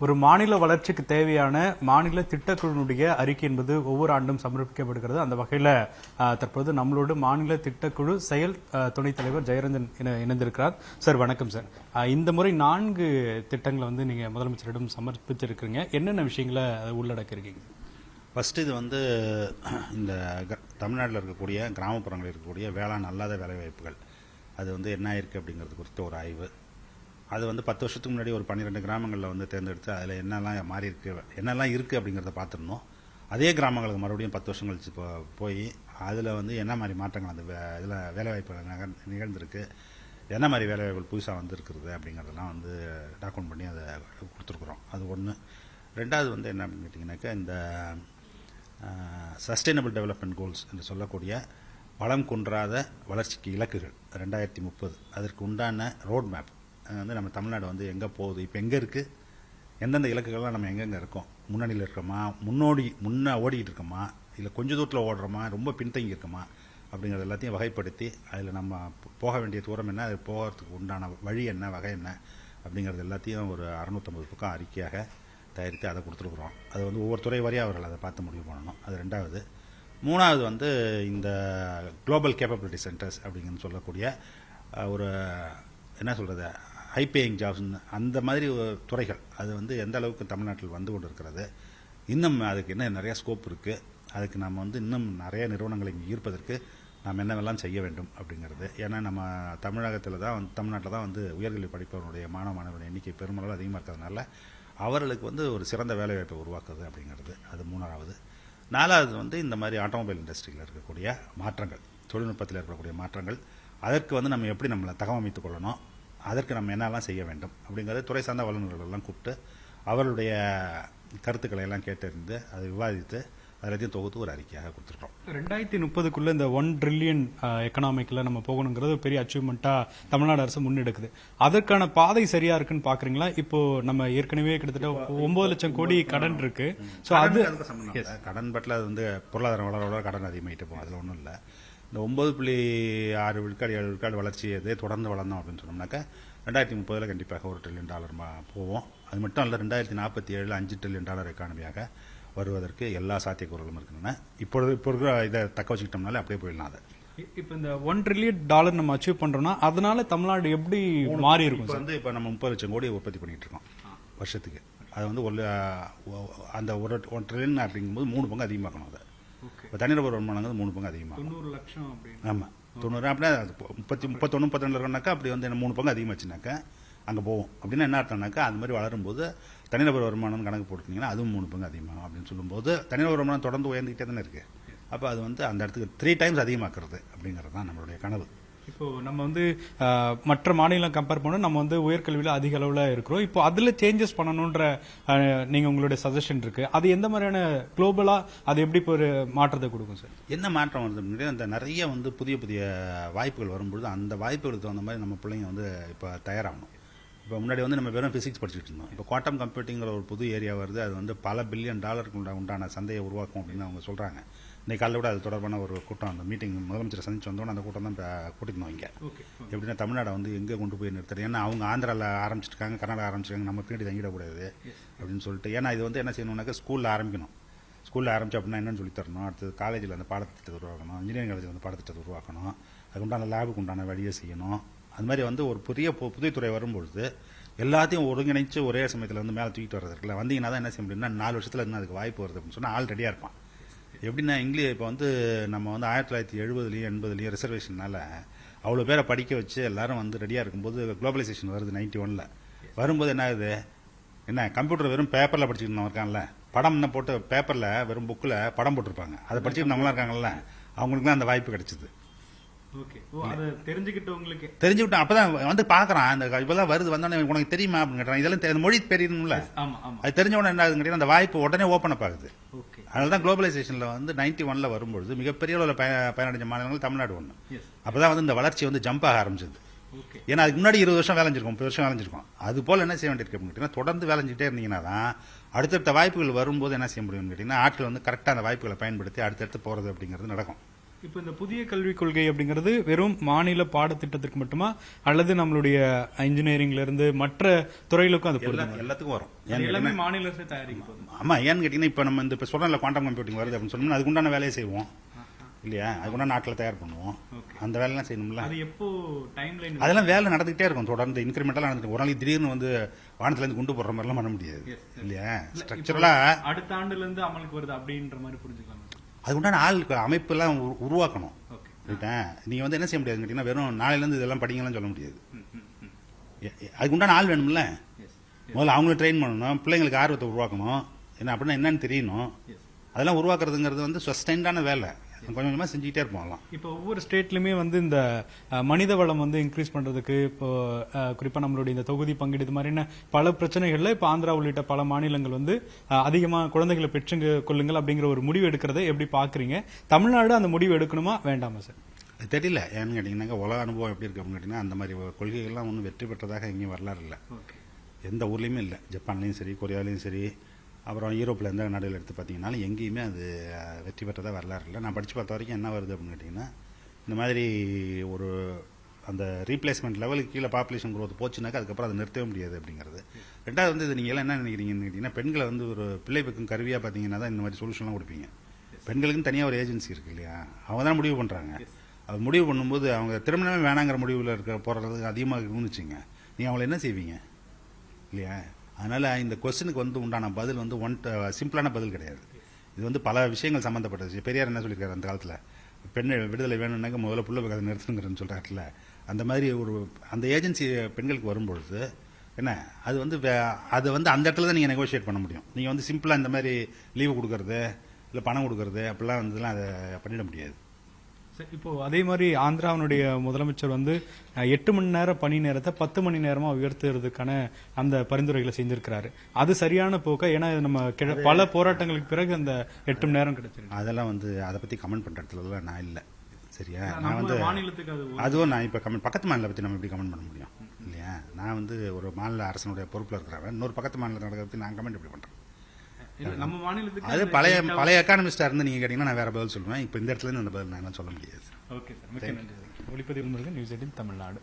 ஒரு மாநில வளர்ச்சிக்கு தேவையான மாநில திட்டக்குழுனுடைய அறிக்கை என்பது ஒவ்வொரு ஆண்டும் சமர்ப்பிக்கப்படுகிறது. அந்த வகையில் தற்போது நம்மளோட மாநில திட்டக்குழு செயல் துணைத் தலைவர் ஜெயரஞ்சன் இணைந்திருக்கிறார். சார் வணக்கம் சார். இந்த முறை 4 திட்டங்களை வந்து நீங்க முதலமைச்சரிடம் சமர்ப்பிச்சிருக்கீங்க. என்னென்ன விஷயங்களை உள்ளடக்கிருக்கீங்க? ஃபர்ஸ்ட் இது வந்து இந்த தமிழ்நாட்டில் இருக்கக்கூடிய கிராமப்புறங்களில் இருக்கக்கூடிய வேளாண் அல்லாத வேலைவாய்ப்புகள் அது வந்து என்ன ஆயிருக்கு அப்படிங்கிறது குறித்த ஒரு ஆய்வு. அது வந்து 10 வருஷத்துக்கு முன்னாடி ஒரு 12 கிராமங்களில் வந்து தேர்ந்தெடுத்து அதில் என்னெல்லாம் மாறி இருக்கு, என்னெல்லாம் இருக்குது அப்படிங்கிறத பார்த்துருந்தோம். அதே கிராமங்களுக்கு மறுபடியும் 10 வருஷம் கழிச்சு போய் அதில் வந்து என்ன மாதிரி மாற்றங்கள் அந்த இதில் வேலைவாய்ப்புகள் நிகழ்ந்திருக்கு, என்ன மாதிரி வேலைவாய்ப்புகள் புதுசாக வந்துருக்குறது அப்படிங்கிறதெல்லாம் வந்து டாக்குமெண்ட் பண்ணி அதை கொடுத்துருக்குறோம். அது ஒன்று. ரெண்டாவது வந்து என்ன அப்படின்னு கேட்டிங்கனாக்கா, இந்த சஸ்டைனபிள் டெவலப்மெண்ட் கோல்ஸ் என்று சொல்லக்கூடிய வளம் குன்றாத வளர்ச்சிக்கு இலக்குகள் 2030 அதற்கு உண்டான ரோட் மேப் வந்து நம்ம தமிழ்நாடு வந்து எங்கே போகுது, இப்போ எங்கே இருக்குது, எந்தெந்த இலக்குகள்லாம் நம்ம எங்கெங்கே இருக்கோம், முன்னணியில் இருக்கோமா, முன்னே ஓடிக்கிட்டு இருக்கோமா, இல்லை கொஞ்சம் தூரத்தில் ஓடுறோமா, ரொம்ப பின்தங்கி இருக்கோமா அப்படிங்கிறது எல்லாத்தையும் வகைப்படுத்தி அதில் நம்ம போக வேண்டிய தூரம் என்ன, அது போகிறதுக்கு உண்டான வழி என்ன, வகை என்ன அப்படிங்கிறது எல்லாத்தையும் ஒரு 650 பக்கம் அறிக்கையாக தயாரித்து அதை கொடுத்துருக்குறோம். அது வந்து ஒவ்வொரு துறை வரையும் அவர்கள் அதை பார்த்து முடிவு பண்ணணும். அது ரெண்டாவது. மூணாவது வந்து இந்த குளோபல் கேப்பபிலிட்டி சென்டர்ஸ் அப்படிங்கன்னு சொல்லக்கூடிய ஒரு என்ன சொல்கிறது, ஹை பேயிங் ஜாப்ஸ் அந்த மாதிரி துறைகள் அது வந்து எந்த அளவுக்கு தமிழ்நாட்டில் வந்து கொண்டு இருக்கிறது, இன்னும் அதுக்கு என்ன நிறைய ஸ்கோப் இருக்குது, அதுக்கு நம்ம வந்து இன்னும் நிறைய நிறுவனங்களை இங்கே ஈர்ப்பதற்கு நாம் என்னவெல்லாம் செய்ய வேண்டும் அப்படிங்கிறது. ஏன்னா நம்ம தமிழ்நாட்டில் தான் வந்து உயர்கல்வி படிப்பவருடைய மாணவர்களுடைய எண்ணிக்கை பெருமளவு அதிகமாக இருக்கிறதுனால அவர்களுக்கு வந்து ஒரு சிறந்த வேலைவாய்ப்பை உருவாக்குறது அப்படிங்கிறது. அது மூணாவது. நாலாவது வந்து இந்த மாதிரி ஆட்டோமொபைல் இண்டஸ்ட்ரியில் இருக்கக்கூடிய மாற்றங்கள், தொழில்நுட்பத்தில் இருக்கக்கூடிய மாற்றங்கள், அதற்கு வந்து நம்ம எப்படி நம்மளை தகவமைத்துக் கொள்ளணும், அதற்கு நம்ம என்னெல்லாம் செய்ய வேண்டும் அப்படிங்கிறது துறை சார்ந்த வல்லுநர்கள் எல்லாம் கூப்பிட்டு அவர்களுடைய கருத்துக்களை எல்லாம் கேட்டறிந்து அதை விவாதித்து எல்லாத்தையும் தொகுத்து ஒரு அறிக்கையாக கொடுத்துருக்கோம். 2030க்குள்ள இந்த 1 ட்ரில்லியன் எக்கனாமிக்ல நம்ம போகணுங்கிறது பெரிய அச்சீவ்மெண்டா தமிழ்நாடு அரசு முன்னெடுக்குது. அதற்கான பாதை சரியா இருக்குன்னு பாக்குறீங்களா? இப்போ நம்ம ஏற்கனவே கிட்டத்தட்ட 9 லட்சம் கோடி கடன் இருக்கு. கடன் பட்டில அது வந்து பொருளாதார வளரோட கடன் அதிகமாகிட்டு போகும், அதுல ஒன்றும் இல்லை. இந்த 9.6 விழுக்காடு 7 விழுக்காடு வளர்ச்சி இதே தொடர்ந்து வளர்ந்தோம் அப்படின்னு சொன்னோம்னாக்கா 2030 கண்டிப்பாக $1 ட்ரில்லியன் போவோம். அது மட்டும் இல்லை, 2047 $5 ட்ரில்லியன் எக்கானமியாக வருவதற்கு எல்லா சாத்தியக்கூறுகளும் இருக்கின்றன. இப்போ இருக்கிற இதை தக்க வச்சுக்கிட்டோம்னாலே அப்படியே போயிடலாம். அதை இப்போ இந்த $1 ட்ரில்லியன் நம்ம அச்சீவ் பண்றோம்னா அதனால தமிழ்நாடு எப்படி மாறி இருக்கும்? இப்போ நம்ம 30 லட்சம் கோடி உற்பத்தி பண்ணிட்டு இருக்கோம் வருஷத்துக்கு. அது வந்து அந்த 1 ட்ரில்லியன் அப்படிங்கும்போது 3 பங்கு அதிகமாக்கணும். அதை இப்போ தனிநபர் வருமானங்கிறது 3 பங்கு அதிகமாகும். 90 லட்சம் அப்படின்னு. ஆமாம், 90 அப்படின்னா 31 32 இருக்கணும்னாக்கா அப்படி வந்து 3 பங்கு அதிகமாச்சுனாக்கா அங்கே போவோம். அப்படின்னா என்ன அர்த்தம்னாக்கா அது மாதிரி வளரும்போது தனிநபர் வருமானம் கணக்கு போட்டுட்டீங்கன்னா அதுவும் 3 பங்கு அதிகமாகும். அப்படின்னு சொல்லும்போது தனிநபர் வருமானம் தொடர்ந்து உயர்ந்துகிட்டே தானே இருக்கு. அப்போ அது வந்து அந்த இடத்துக்கு 3 டைம்ஸ் அதிகமாக்குறது அப்படிங்கிறது தான் நம்மளுடைய கனவு. இப்போ நம்ம வந்து மற்ற மாநிலம் கம்பேர் பண்ண நம்ம வந்து உயர்கல்வியில அதிக அளவுல இருக்கிறோம். இப்போ அதுல சேஞ்சஸ் பண்ணணும்ன்ற நீங்க உங்களுடைய சஜஷன் இருக்கு. அது எந்த மாதிரியான குளோபலா அது எப்படி ஒரு மாற்றத்தை கொடுக்கும் சார்? என்ன மாற்றம் வருது? அந்த நிறைய வந்து புதிய புதிய வாய்ப்புகள் வரும்பொழுது அந்த வாய்ப்புகளுக்கு தகுந்த மாதிரி நம்ம பிள்ளைங்க வந்து இப்போ தயாராகணும். இப்போ முன்னாடி வந்து நம்ம வெறும் பிசிக்ஸ் படிச்சுட்டு இருந்தோம். இப்போ குவாண்டம் கம்ப்யூட்டிங்கிற ஒரு புது ஏரியா வருது. அது வந்து பல $1 பில்லியன் உண்டான சந்தையை உருவாக்கும் அப்படின்னு அவங்க சொல்றாங்க. இன்னைக்கு காலையில் கூட அது தொடர்பான ஒரு கூட்டம், அந்த மீட்டிங் முதலமைச்சர் சந்திச்சு வந்தோன்னு அந்த கூட்டம் தான் கூட்டிருந்தோம் இங்கே. எப்படின்னா தமிழ்நாடை வந்து எங்கே கொண்டு போய் நிறுத்துறது, ஏன்னா அவங்க ஆந்திராவில் ஆரம்பிச்சிருக்காங்க, கர்நாடகா ஆரம்பிச்சிருக்காங்க, நம்ம பின்னாடி தங்கிடக்கூடாது அப்படின்னு சொல்லிட்டு. ஏன்னா இது வந்து என்ன செய்யணும்னாக்கா ஸ்கூலில் ஆரம்பிக்கணும். ஸ்கூலில் ஆரம்பிச்சு அப்படின்னா என்னன்னு சொல்லி தரணும், அடுத்தது காலேஜில் அந்த பாடத்திட்டத்தை உருவாக்கணும், இன்ஜினியரிங் காலேஜில் அந்த பாடத்திட்டத்தை உருவாக்கணும், அதுக்கு உண்டான லேபுக்கு உண்டான வழியை செய்யணும். அது மாதிரி வந்து ஒரு புதிய துறை வரும்பொழுது எல்லாத்தையும் ஒருங்கிணைச்சு ஒரே சமயத்தில் வந்து மேலே தூக்கிட்டு வர்றது இருக்குல்ல. வந்தீங்கன்னா தான் என்ன செய்ய முடியும்னா 4 வருஷத்தில் இன்னும் அதுக்கு வாய்ப்பு வருது அப்படின்னு சொன்னால் ஆள் ரெடியாக இருப்பான். எப்படின்னா இப்போ வந்து நம்ம வந்து 1970 80 ரிசர்வேஷனால அவ்வளோ பேரை படிக்க வச்சு எல்லாரும் வந்து ரெடியாக இருக்கும்போது குளோபலைசேஷன் வருது 91 வரும்போது என்ன ஆகுது, என்ன கம்ப்யூட்டர் வெறும் பேப்பரில் படிச்சுக்கிட்டு இருக்கான்ல, படம் என்ன போட்டு பேப்பரில் வெறும் புக்கில் படம் போட்டிருப்பாங்க, அதை படிச்சுக்கிட்டு நம்மளாம் இருக்காங்கல்ல, அவங்களுக்குலாம் அந்த வாய்ப்பு கிடைச்சிது. தெரிஞ்சுக்கிட்டோம். அப்பதான் வந்து பாக்குறான், இந்த இப்பதான் வருது, வந்தோடனே உனக்கு தெரியுமா அப்படின்னு கேட்டான். இதெல்லாம் மொழி தெரியணும்ல, அது தெரிஞ்ச உடனே என்ன ஆகுதுன்னு அந்த வாய்ப்பு உடனே ஓப்பன் அப் ஆகுது. அதனாலதான் குளோபலைசேஷன்ல வந்து 91 வரும்பொழுது மிகப்பெரிய அளவில் பயனடைஞ்ச மாநிலங்கள் தமிழ்நாடு ஒண்ணு. அப்பதான் வந்து இந்த வளர்ச்சி வந்து ஜம்ப் ஆக ஆரம்பிச்சது. ஏன்னா அதுக்கு முன்னாடி 20 வருஷம் வேலைஞ்சிருக்கும், 30 வருஷம் வேலைஞ்சிருக்கும். அது போல என்ன செய்ய வேண்டியிருக்கு அப்படின்னு கேட்டீங்கன்னா, தொடர்ந்து வேலைஞ்சிட்டே இருந்தீங்கன்னா தான் அடுத்தடுத்த வாய்ப்புகள் வரும்போது என்ன செய்ய முடியும்னு கேட்டீங்கன்னா, ஆட்கள் வந்து கரெக்டா அந்த வாய்ப்புகளை பயன்படுத்தி அடுத்தடுத்து போறது அப்படிங்கிறது நடக்கும். இப்போ இந்த புதிய கல்விக் கொள்கை அப்படிங்கிறது வெறும் மாநில பாடத்திட்டத்திற்கு மட்டுமா அல்லது நம்மளுடைய இன்ஜினியரிங்ல இருந்து மற்ற துறைகளுக்கும் அது பொருந்துமா? எல்லாத்துக்கும் வரும். அது எல்லாமே மாநில அரசு தயாரிக்க போகுது. ஆமா, ஏன்னு கேட்டீங்கன்னா இப்ப நம்ம இந்த சொல்றோம்ல குவாண்டம் கம்ப்யூட்டிங் வருது அப்படின்னு சொன்னோம்னா அதுக்குண்டான வேலையை செய்வோம் இல்லையா? அதுக்குண்டான நாட்டில் தயார் பண்ணுவோம். அந்த வேலையெல்லாம் செய்யணும்ல. அது எப்போ டைம் லைன்? அதெல்லாம் வேலை நடந்துகிட்டே இருக்கும், தொடர்ந்து இன்கிரிமெண்டலா நடந்துட்டு. ஒரு நாளைக்கு திடீர்னு வந்து வானத்துல இருந்து குண்டு போடுற மாதிரிலாம் பண்ண முடியாது இல்லையா? ஸ்ட்ரக்சரலா அடுத்த ஆண்டுல இருந்து அமலுக்கு வருது அப்படின்ற மாதிரி புரிஞ்சுக்கலாம். அதுக்குண்டான ஆள் அமைப்பு எல்லாம் உருவாக்கணும். நீங்க வந்து என்ன செய்ய முடியாது கேட்டீங்கன்னா வெறும் நாளையில இருந்து இதெல்லாம் படிங்கலாம் சொல்ல முடியாது. அதுக்குண்டான ஆள் வேணும்ல. முதல்ல அவங்கள ட்ரெயின் பண்ணணும், பிள்ளைங்களுக்கு ஆர்வத்தை உருவாக்கணும். என்ன அப்படின்னா என்னன்னு தெரியணும். அதெல்லாம் உருவாக்குறதுங்கிறது வந்து சஸ்டைன்டான வேலை. கொஞ்சம் கொஞ்சமா செஞ்சுக்கிட்டே இருப்போம். இப்போ ஒவ்வொரு ஸ்டேட்லயுமே வந்து இந்த மனித வளம் வந்து இன்க்ரீஸ் பண்றதுக்கு இப்போ குறிப்பா நம்மளுடைய இந்த தொகுதி பங்கீடு இது மாதிரியான பல பிரச்சனைகள்ல இப்போ ஆந்திரா உள்ளிட்ட பல மாநிலங்கள் வந்து அதிகமா குழந்தைகளை பெற்று கொள்ளுங்கள் அப்படிங்கிற ஒரு முடிவு எடுக்கிறத எப்படி பாக்குறீங்க? தமிழ்நாடு அந்த முடிவு எடுக்கணுமா வேண்டாமா சார்? தெரியல. ஏன்னு கேட்டீங்கன்னா உலக அனுபவம் எப்படி இருக்கு அப்படின்னு கேட்டீங்கன்னா அந்த மாதிரி கொள்கைகள்லாம் ஒன்றும் வெற்றி பெற்றதாக எங்கேயும் வரலாறு இல்லை. எந்த ஊர்லயுமே இல்லை. ஜப்பான்லயும் சரி, கொரியாலையும் சரி, அப்புறம் யூரோப்பில் எந்த நாடுகள் எடுத்து பார்த்தீங்கன்னாலும் எங்கேயுமே அது வெற்றி பெற்றதாக வரலாறு இல்லை. நான் படித்து பார்த்த வரைக்கும் என்ன வருது அப்படின்னு கேட்டிங்கன்னா இந்த மாதிரி ஒரு அந்த ரீப்ளேஸ்மெண்ட் லெவலுக்கு கீழே பாப்புலேஷன் growth போச்சுனாக்கா அதுக்கப்புறம் அதை நிறுத்தவே முடியாது அப்படிங்கிறது. ரெண்டாவது வந்து இது நீங்கள் எல்லாம் என்ன நினைக்கிறீங்கன்னு கேட்டிங்கன்னா பெண்களை வந்து ஒரு பிள்ளை பெக்கும் கருவியாக பார்த்தீங்கன்னா தான் இந்த மாதிரி சொல்யூஷன்லாம் கொடுப்பீங்க. பெண்களுக்குன்னு தனியாக ஒரு ஏஜென்சி இருக்கு இல்லையா? அவங்க தான் முடிவு பண்ணுறாங்க. அது முடிவு பண்ணும்போது அவங்க திருமணமே வேணாங்கிற முடிவில் இருக்க போகிறது அதிகமாக இருக்குன்னு வச்சுங்க, நீங்கள் அவங்களை என்ன செய்வீங்க இல்லையா? அதனால இந்த கொஸ்டினுக்கு வந்து உண்டான பதில் வந்து சிம்பிளான பதில் கிடையாது. இது வந்து பல விஷயங்கள் சம்பந்தப்பட்டது. பெரியார் என்ன சொல்லியிருக்காரு அந்த காலத்தில், பெண் விடுதலை வேணும்னாக்க முதல்ல புள்ள அதை நிறுத்துங்கிறன்னு சொல்றாருல. அந்த மாதிரி ஒரு அந்த ஏஜென்சி பெண்களுக்கு வரும்பொழுது என்ன அது வந்து அந்த இடத்துல தான் நீங்கள் நெகோஷியேட் பண்ண முடியும். நீங்கள் வந்து சிம்பிளாக இந்த மாதிரி லீவு கொடுக்கறது இல்லை பணம் கொடுக்கறது அப்படிலாம் வந்துலாம் அதை பண்ணிட முடியாது. இப்போ அதே மாதிரி ஆந்திராவினுடைய முதலமைச்சர் வந்து 8 மணி நேரம் பணி நேரத்தை 10 மணி நேரமா உயர்த்துறதுக்கான அந்த பரிந்துரைகளை செஞ்சிருக்கிறாரு. அது சரியான போக்கா? ஏன்னா நம்ம பல போராட்டங்களுக்கு பிறகு அந்த 8 மணி நேரம் கிடைச்சிருக்கு. அதெல்லாம் வந்து அதை பத்தி கமெண்ட் பண்ற இடத்துல நான் இல்லை. சரியா? நான் வந்து மாநிலத்துக்கு அதுவும் நான் இப்ப பக்கத்து மாநிலத்தை பத்தி நம்ம எப்படி கமெண்ட் பண்ண முடியும் இல்லையா? நான் வந்து ஒரு மாநில அரசனுடைய பொறுப்புல இருக்கிறவன் இன்னொரு பக்கத்து மாநிலத்தில் நடக்கிறத பத்தி நான் கமெண்ட் எப்படி பண்றேன்? நம்ம மாநிலத்துக்கு அது பழைய எக்கானமிஸ்டா இருந்து நீங்க கேட்டீங்கன்னா நான் வேற பதில் சொல்லுவேன். இப்ப இந்த இடத்துல இருந்து அந்த பதில் நான் சொல்ல முடியாது. ஓகே சார், மிக்க நன்றி. ஒளிப்பதிவு நியூஸ் 18 தமிழ்நாடு.